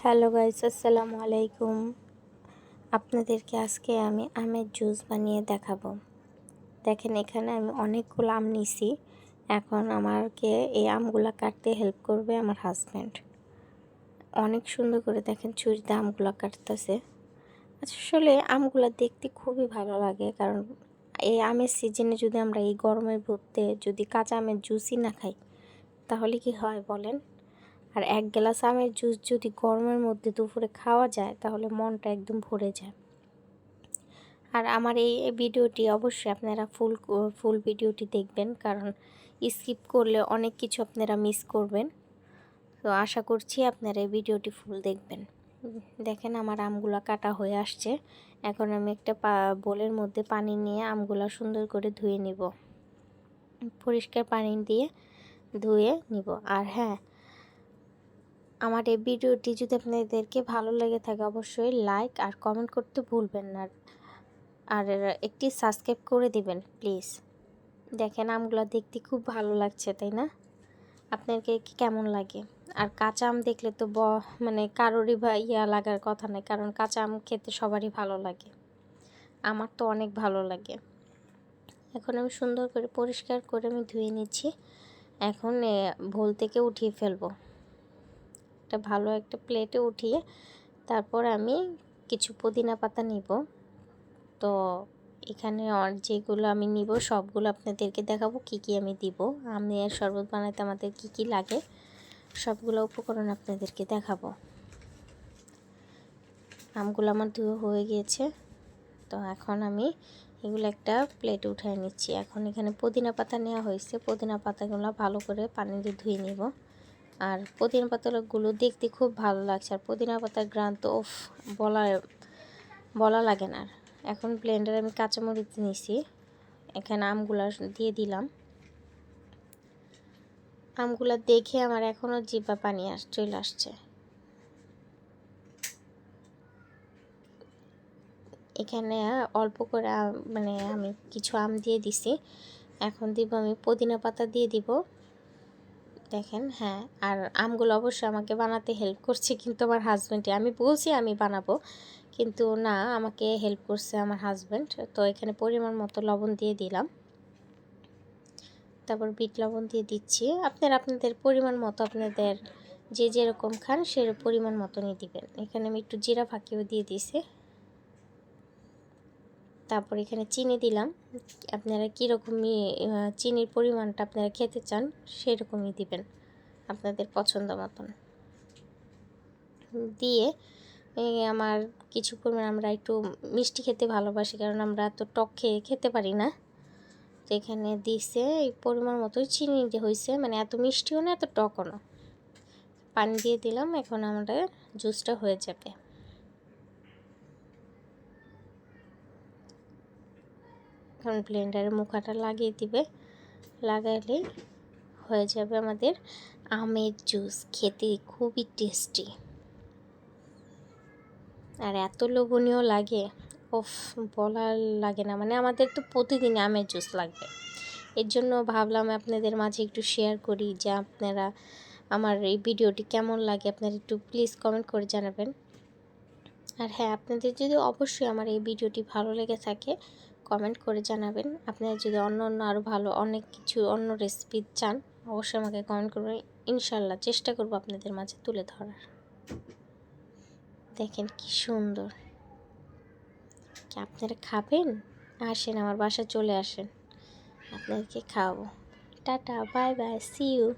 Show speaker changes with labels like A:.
A: Hello guys, আসসালামু আলাইকুম। আপনাদেরকে আজকে আমি আমের জুস বানিয়ে দেখাবো। দেখেন, এখানে আমি অনেকগুলো আম নিছি। এখন আমাকে এই আমগুলো কাটতে হেল্প করবে আমার হাজব্যান্ড। অনেক সুন্দর করে দেখেন ছুরিতে আমগুলো কাটতেছে। আসলে আমগুলো দেখতে খুবই ভালো লাগে, কারণ এই আমের সিজনে যদি আমরা এই গরমের মধ্যে যদি কাঁচা আমের জুসই না খাই তাহলে কি হয় বলেন? আর এক গ্লাস আমের জুস যদি গরমের মধ্যে দুপুরে খাওয়া যায় তাহলে মনটা একদম ভরে যায়। আর আমার এই ভিডিওটি অবশ্যই আপনারা ফুল ভিডিওটি দেখবেন, কারণ স্কিপ করলে অনেক কিছু আপনারা মিস করবেন। তো আশা করছি আপনারা এই ভিডিওটি ফুল দেখবেন। দেখেন, আমার আমগুলো কাটা হয়ে আসছে। এখন আমি একটা বোলের মধ্যে পানি নিয়ে আমগুলো সুন্দর করে ধুয়ে নিব, পরিষ্কার পানি দিয়ে ধুয়ে নিব। আর হ্যাঁ, আমার এই ভিডিওটি যদি আপনাদেরকে ভালো লেগে থাকে অবশ্যই লাইক আর কমেন্ট করতে ভুলবেন না, আর একটি সাবস্ক্রাইব করে দিবেন প্লিজ। দেখেন, আমগুলো দেখতে খুব ভালো লাগছে, তাই না? আপনাকে কি কেমন লাগে? আর কাঁচা আম দেখলে তো মানে কারোরই লাগার কথা নেই, কারণ কাঁচা আম খেতে সবারই ভালো লাগে। আমার তো অনেক ভালো লাগে। এখন আমি সুন্দর করে পরিষ্কার করে আমি ধুয়ে নিচ্ছি। এখন ভোল থেকে উঠিয়ে ফেলবো, ভালো একটা প্লেটে উঠিয়ে তারপর আমি কিছু পুদিনা পাতা নিব। তো এখানে যেগুলো আমি নিব সবগুলো আপনাদেরকে দেখাবো কি কি আমি দিব। আমের শরবত বানাতে আমাদের কি কি লাগে সবগুলো উপকরণ আপনাদেরকে দেখাবো। আমগুলো আমার ধুয়ে হয়ে গিয়েছে, তো এখন আমি এগুলো একটা প্লেটে উঠিয়ে নিচ্ছি। এখন এখানে পুদিনা পাতা নেওয়া হয়েছে, পুদিনা পাতাগুলো ভালো করে পানি দিয়ে ধুয়ে নিব। আর পুদিনা পাতাগুলো দেখতে খুব ভালো লাগছে, আর পুদিনা পাতার ঘ্রাণ তো বলা লাগে না। এখন ব্লেন্ডারে আমি কাঁচামরিচ নিয়েছি, এখানে আমগুলো দিয়ে দিলাম। আমগুলো দেখে আমার এখনও জিহ্বা পানি চলে আসছে। এখানে অল্প করে মানে আমি কিছু আম দিয়ে দিছি। এখন দিব আমি পুদিনা পাতা দিয়ে দিব। দেখেন, হ্যাঁ, আর আমগুলো অবশ্যই আমাকে বানাতে হেল্প করছে কিন্তু আমার হাজব্যান্ডে। আমি বলছি আমি বানাবো, কিন্তু না, আমাকে হেল্প করছে আমার হাজব্যান্ড। তো এখানে পরিমাণ মতো লবণ দিয়ে দিলাম, তারপর বিট লবণ দিয়ে দিচ্ছি। আপনাদের পরিমাণ মতো, আপনাদের যে যেরকম খান সে পরিমাণ মতনই দিবেন। এখানে আমি একটু জিরা ফাঁকিও দিয়ে দিছি। তারপর এখানে চিনি দিলাম। আপনারা কীরকমই চিনির পরিমাণটা আপনারা খেতে চান সেরকমই দিবেন, আপনাদের পছন্দ মতন দিয়ে। আমার কিছু পরিমাণ, আমরা একটু মিষ্টি খেতে ভালোবাসি, কারণ আমরা তো টক খেতে পারি না। তো এখানে দিছে এই পরিমাণ মতো চিনি যে হয়েছে, মানে এত মিষ্টিও না এত টকও না। পানি দিয়ে দিলাম, এখন আমাদের জুসটা হয়ে যাবে। এখন ব্লেন্ডারের মুখাটা লাগিয়ে দিবে, লাগাইলেই হয়ে যাবে আমাদের আমের জুস। খেতে খুবই টেস্টি আর এত লোভনীয় লাগে, ওফ, বলার লাগে না। মানে আমাদের তো প্রতিদিন আমের জুস লাগবে। এর জন্য ভাবলাম আপনাদের মাঝে একটু শেয়ার করি যে আপনারা আমার এই ভিডিওটি কেমন লাগে আপনারা একটু প্লিজ কমেন্ট করে জানাবেন। আর হ্যাঁ, আপনাদের যদি অবশ্যই আমার এই ভিডিওটি ভালো লেগে থাকে কমেন্ট করে জানাবেন। আপনারা যদি অন্য আরও ভালো অনেক কিছু অন্য রেসিপি চান অবশ্যই আমাকে কমেন্ট করবেন। ইনশাল্লাহ চেষ্টা করব আপনাদের মাঝে তুলে ধরার। দেখেন কি সুন্দর। কি আপনারা খাবেন? আসেন, আমার বাসায় চলে আসেন, আপনাদেরকে খাওয়াবো। Tata, bye bye, see you.